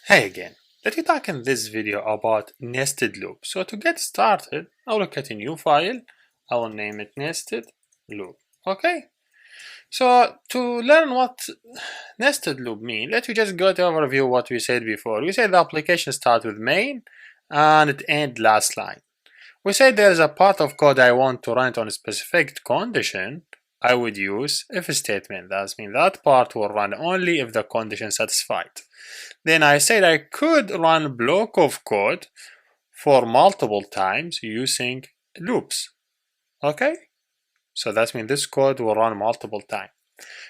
Hey again, let me talk in this video about nested loop. So to get started, I'll look at a new file. I will name it nested loop. Okay. So to learn what nested loop mean, let me just go to overview what we said before. We said the application starts with main and it ends last line. We said there is a part of code I want to run on a specific condition. I would use if statement. That means that part will run only if the condition satisfied. Then I said I could run a block of code for multiple times using loops. Okay? So that means this code will run multiple times.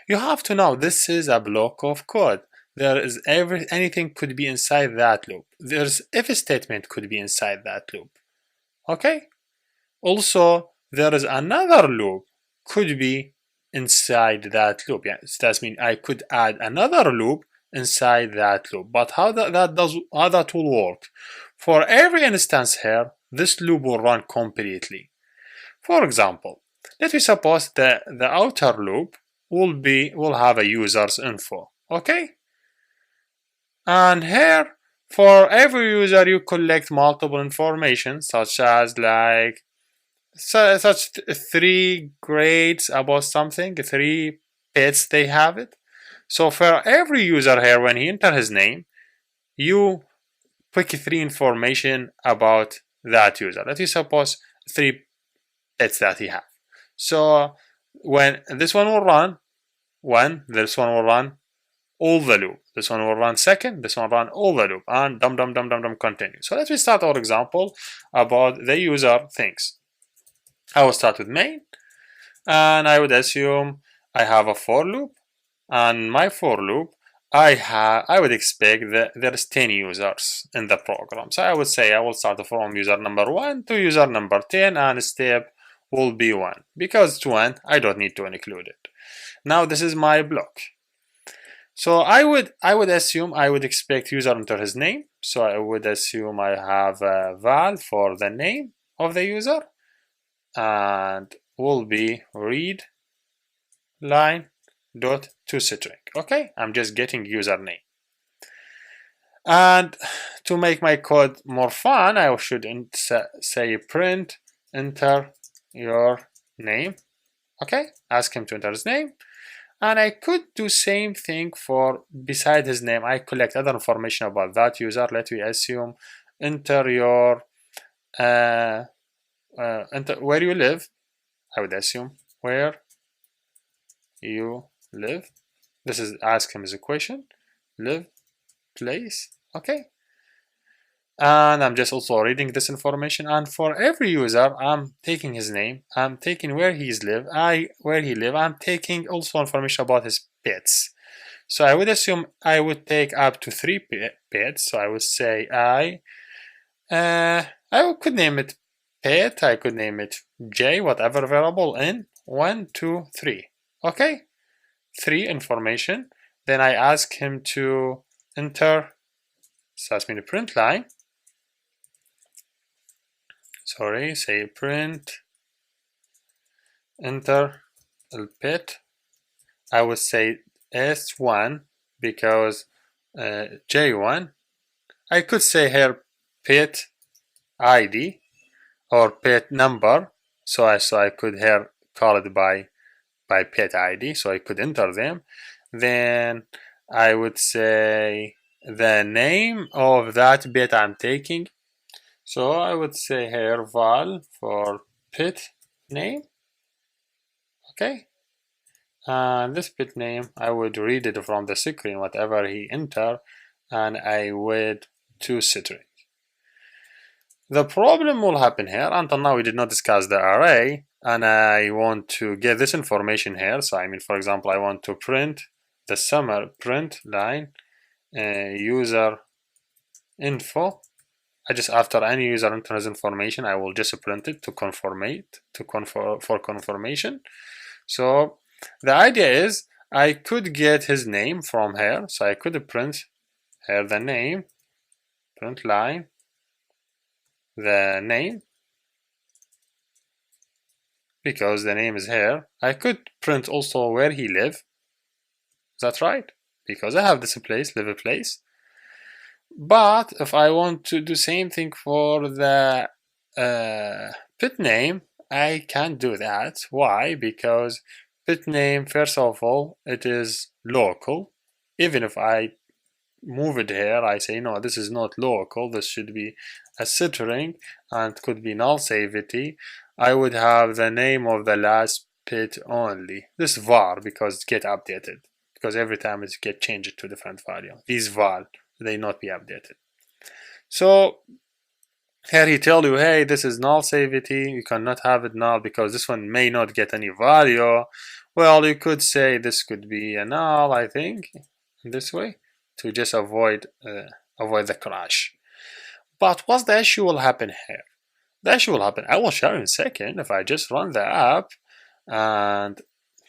You have to know this is a block of code. There is anything could be inside that loop. There's if statement could be inside that loop. Okay? Also, there is another loop could be inside that loop. Yeah, that means I could add another loop inside that loop. But how that will work? For every instance here, this loop will run completely. For example, let me suppose that the outer loop will have a user's info. Okay? And here, for every user, you collect multiple information, such as like such 3 grades about something, 3 pets they have it. So for every user here, when he enter his name, you pick 3 information about that user. Let us suppose 3 pets that he have. So when this one will run 1, this one will run all the loop. This one will run second, this one will run all the loop, and continue. So let me start our example about the user things. I will start with main, and I would assume I have a for loop, and my for loop I would expect that there's 10 users in the program. So I would say I will start from user number 1 to user number 10, and step will be 1. Because it's 1, I don't need to include it. Now this is my block. So I would assume I would expect user enter his name. So I would assume I have a val for the name of the user, and will be read line dot toString. Okay, I'm just getting username. And to make my code more fun, I should say print enter your name. Okay, ask him to enter his name. And I could do same thing for beside his name. I collect other information about that user. Let me assume enter your enter where you live. I would assume where you live. This is ask him as a question. Live, place. Okay. And I'm just also reading this information. And for every user, I'm taking his name. I'm taking where he live. I'm taking also information about his pets. So I would assume I would take up to 3 pets. So I would say I could name it pet. I could name it J, whatever variable in 1, 2, 3. Okay, 3 information. Then I ask him to enter. So that's mean the print line. Sorry, say print enter pet. I would say S1 because J1. I could say here pet ID or pet number. So I could here call it by pet ID. So I could enter them. Then I would say the name of that pet I'm taking. So I would say here val for pet name. Okay. And this pet name, I would read it from the screen, whatever he enter, and I would toString. The problem will happen here. Until now, we did not discuss the array, and I want to get this information here. So I mean, for example, I want to print the summer print line user info. I just after any user enters information, I will just print it to for confirmation. So the idea is I could get his name from here. So I could print here the name, print line, the name, because the name is here. I could print also where he live. Is that right? Because I have this place, live a place. But if I want to do same thing for the pet name, I can't do that. Why? Because pet name, first of all, it is local. Even if I move it here, I say no, this is not local, this should be a string and could be null savity. I would have the name of the last pet only. This var, because it get updated, because every time it get changed to different value. These val, they not be updated. So here he tell you, hey, this is null savity, you cannot have it null because this one may not get any value. Well, you could say this could be a null, I think, in this way, to just avoid the crash. But what's the issue will happen here? The issue will happen, I will show you in a second, if I just run the app and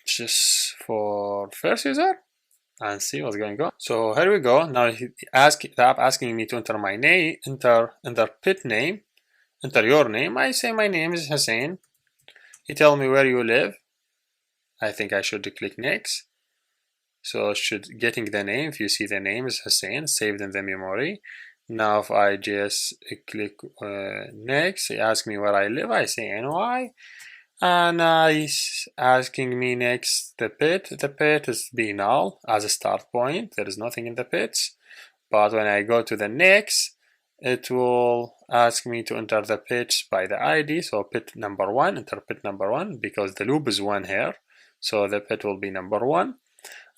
just for first user and see what's going on. So here we go. Now the app asking me to enter my name, enter pet name, enter your name. I say my name is Hussein. He tell me where you live. I think I should click next. So should getting the name, if you see the name is Hussein, saved in the memory. Now if I just click next, he asks me where I live, I say NY. And he's asking me next the pet. The pet is be null as a start point. There is nothing in the pets. But when I go to the next, it will ask me to enter the pets by the ID. So pet number 1, enter pet number 1 because the loop is 1 here. So the pet will be number 1.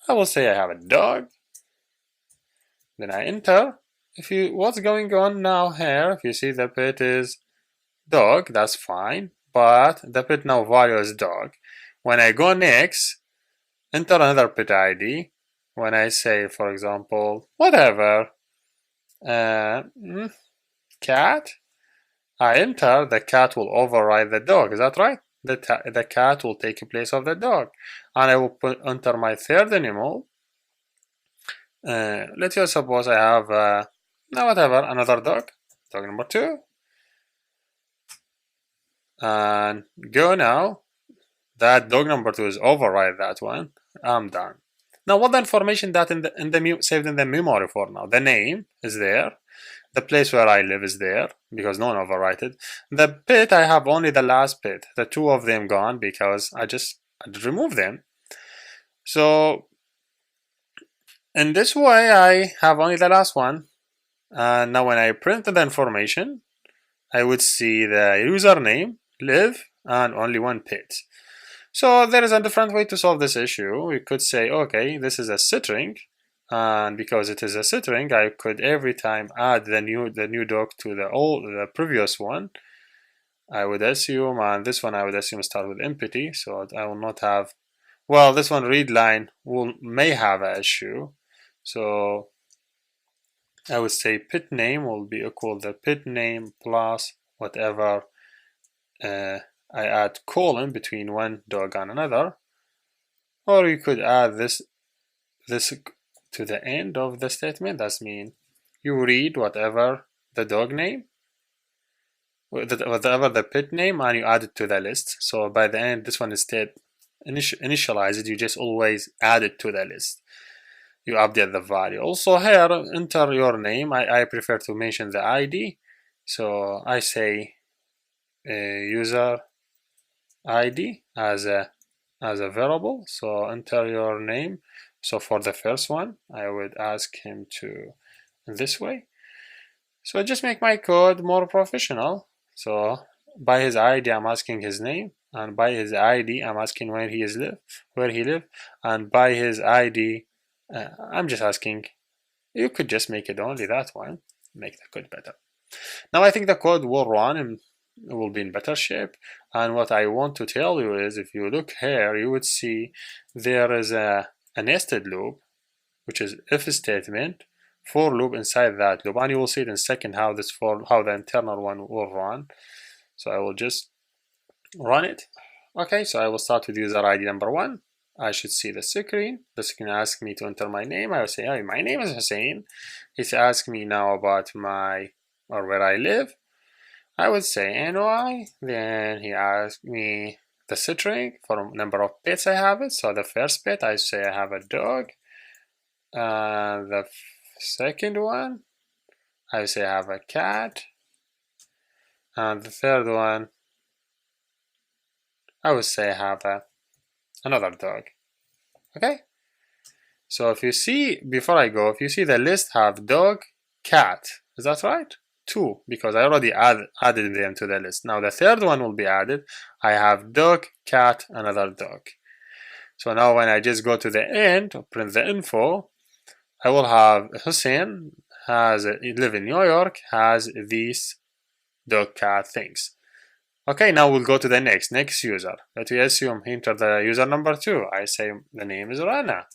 I will say I have a dog. Then I enter. What's going on now here, if you see the pet is dog, that's fine. But the pet now value is dog. When I go next, enter another pet ID. When I say, for example, whatever, cat, I enter, the cat will override the dog. Is that right? The cat will take place of the dog. And I will enter my third animal. Let's just suppose I have, whatever, another dog number 2. And go now. That dog number 2 is override that one. I'm done. Now what the information that saved in the memory for now? The name is there. The place where I live is there because no one overwrite it. The pet, I have only the last pet. The 2 of them gone because I remove them. So in this way I have only the last one. And now when I print the information, I would see the username, live, and only 1 pet. So there is a different way to solve this issue. We could say, okay, this is a string, and because it is a string, I could every time add the new dog to the previous one. I would assume, and this one I would assume start with empty, so I will not have. Well, this one read line may have an issue, so I would say pet name will be equal the pet name plus whatever. I add colon between one dog and another, or you could add this to the end of the statement. That means you read whatever the dog name, whatever the pet name, and you add it to the list. So by the end, this one instead initialize it. You just always add it to the list. You update the value. Also here, enter your name. I prefer to mention the ID, so I say user ID as a variable. So enter your name. So for the first one, I would ask him to this way. So I just make my code more professional. So by his ID, I'm asking his name, and by his ID, I'm asking where he live, and by his ID, I'm just asking. You could just make it only that one, make the code better. Now I think the code will run and it will be in better shape. And what I want to tell you is, if you look here, you would see there is a nested loop, which is if statement, for loop inside that loop, and you will see it in a second how the internal one will run. So I will just run it. Okay, so I will start with user ID number 1. I should see the screen. The screen asks me to enter my name. I will say, hey, my name is Hussein. He's asking me now about where I live. I would say NY. Then he asked me the string for number of pets I have it. So the first pet, I say I have a dog. The second one, I would say I have a cat. And the third one, I would say I have another dog. Okay? So if you see, before I go, if you see the list have dog, cat. Is that right? 2, because I already added them to the list. Now the third one will be added. I have dog, cat, another dog. So now when I just go to the end, print the info, I will have Hussein live in New York, has these dog, cat things. Okay, now we'll go to the next user. Let me assume he entered the user number 2. I say the name is Rana.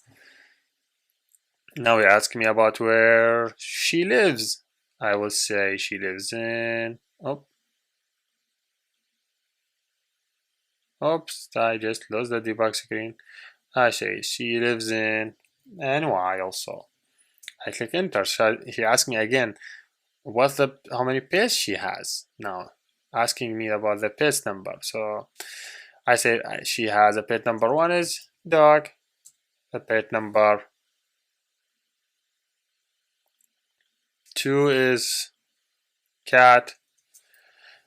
Now he asks me about where she lives. I will say she lives in, oops, I just lost the debug screen. I say she lives in NY also. I click enter. So he asks me again, how many pets she has. Now asking me about the pets number. So I say she has a pet number 1 is dog. The pet number 2 is cat,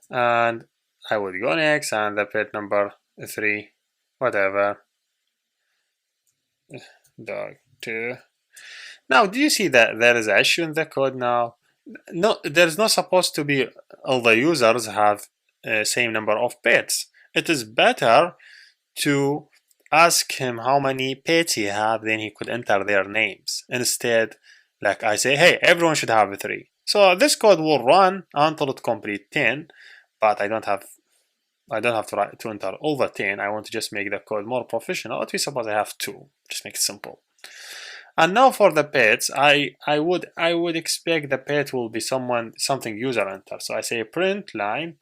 and I would go next, and the pet number 3, whatever, dog 2. Now, do you see that there is an issue in the code now? No, there's not supposed to be all the users have same number of pets. It is better to ask him how many pets he have, then he could enter their names. Instead, like I say, hey, everyone should have 3. So this code will run until it complete 10, but I don't have to enter over 10. I want to just make the code more professional. At least suppose I have 2. Just make it simple. And now for the pets, I would expect the pet will be something user enter. So I say print line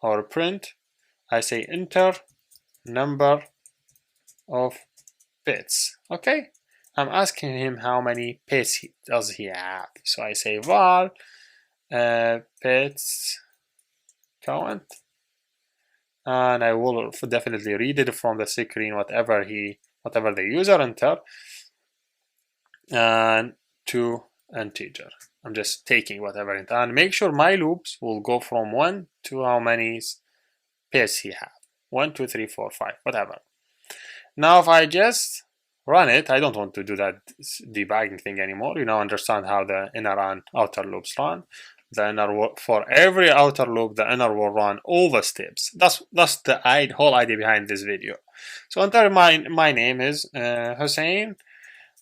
or print. I say enter number of pets. Okay, I'm asking him how many pets does he have. So I say var pets count, and I will definitely read it from the screen whatever the user enter, and to integer. I'm just taking whatever enter, and make sure my loops will go from 1 to how many pairs he have. 1, 2, 3, 4, 5, whatever. Now if I just run it, I don't want to do that debugging thing anymore. You now understand how the inner and outer loops run. The inner, for every outer loop, the inner will run all the steps. That's the whole idea behind this video. So enter my name is Hussein.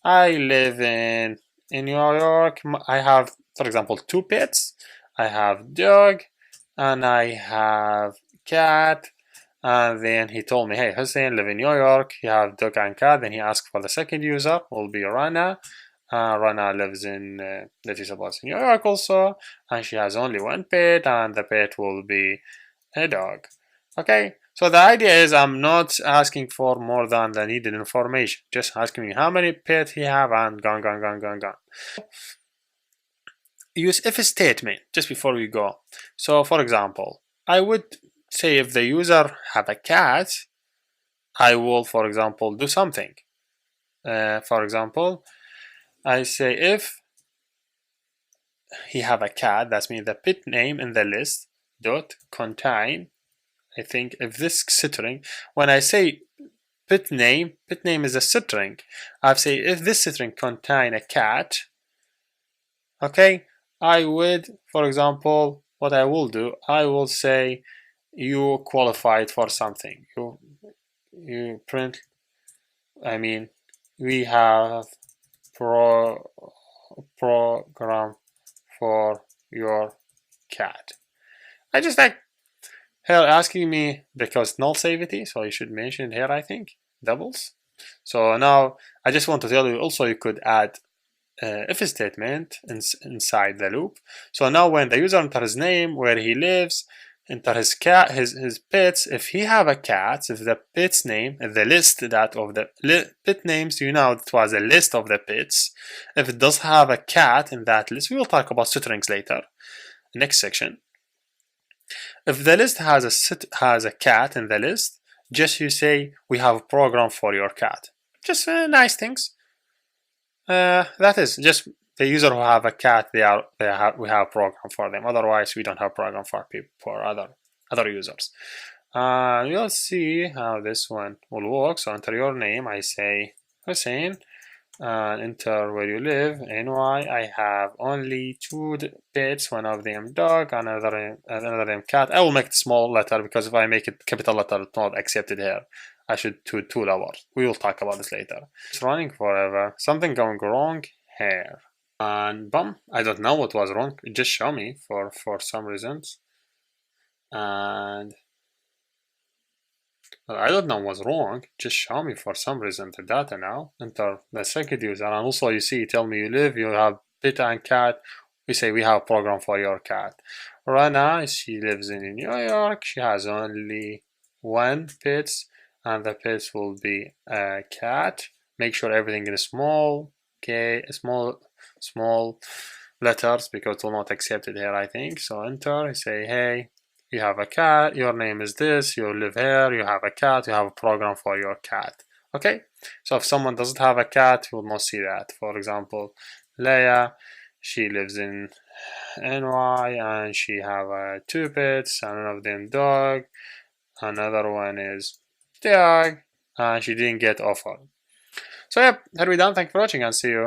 I live in New York. I have, for example, 2 pets. I have dog and I have cat. And then he told me, hey, Hussein live in New York. You have dog and cat. Then he asked for the second user, will be Rana. Rana lives in, that is about New York also. And she has only 1 pet, and the pet will be a dog. Okay, so the idea is I'm not asking for more than the needed information. Just asking me how many pets he have and gone. Use if statement just before we go. So for example, I would say if the user have a cat, I will, for example, do something. For example, I say if he have a cat, that means the pet name in the list dot contain. I think if this string, when I say pet name is a string. I say if this string contain a cat, okay, I would, for example, what I will do, I will say you qualified for something. You print, I mean, we have program for your cat. I just like here asking me because null safety, so you should mention here, I think, doubles. So now I just want to tell you also you could add if statement inside the loop. So now when the user enter his name, where he lives, enter his cat, his pets. If he have a cat, if the pet's name, the list that of the pet names, you know, it was a list of the pets. If it does have a cat in that list, we will talk about strings later, next section. If the list has a cat in the list, just you say we have a program for your cat. Just nice things. That is just the user who have a cat, we have program for them. Otherwise, we don't have program for people for other users. You'll see how this one will work. So enter your name. I say Hussein. And enter where you live, NY. I have only two pets, one of them dog, another them cat. I will make it small letter because if I make it capital letter, it's not accepted here. I should do 2 letters. We will talk about this later. It's running forever. Something going wrong here. And boom, I don't know what was wrong. It just show me for some reasons. And I don't know what's wrong. Just show me for some reason the data now. Enter the second user. And also you see, tell me you live, you have pet and cat. We say we have program for your cat. Rana, she lives in New York. She has only 1 pet. And the pets will be a cat. Make sure everything is small. Okay, small letters because it will not accept it here, I think. So enter, say, hey, you have a cat, your name is this, you live here, you have a cat, you have a program for your cat. Okay, so if someone doesn't have a cat, you will not see that. For example, Leia, she lives in NY and she have 2 pets, and one of them dog, another one is dog, and she didn't get offer. So yeah, that we done. Thank you for watching and see you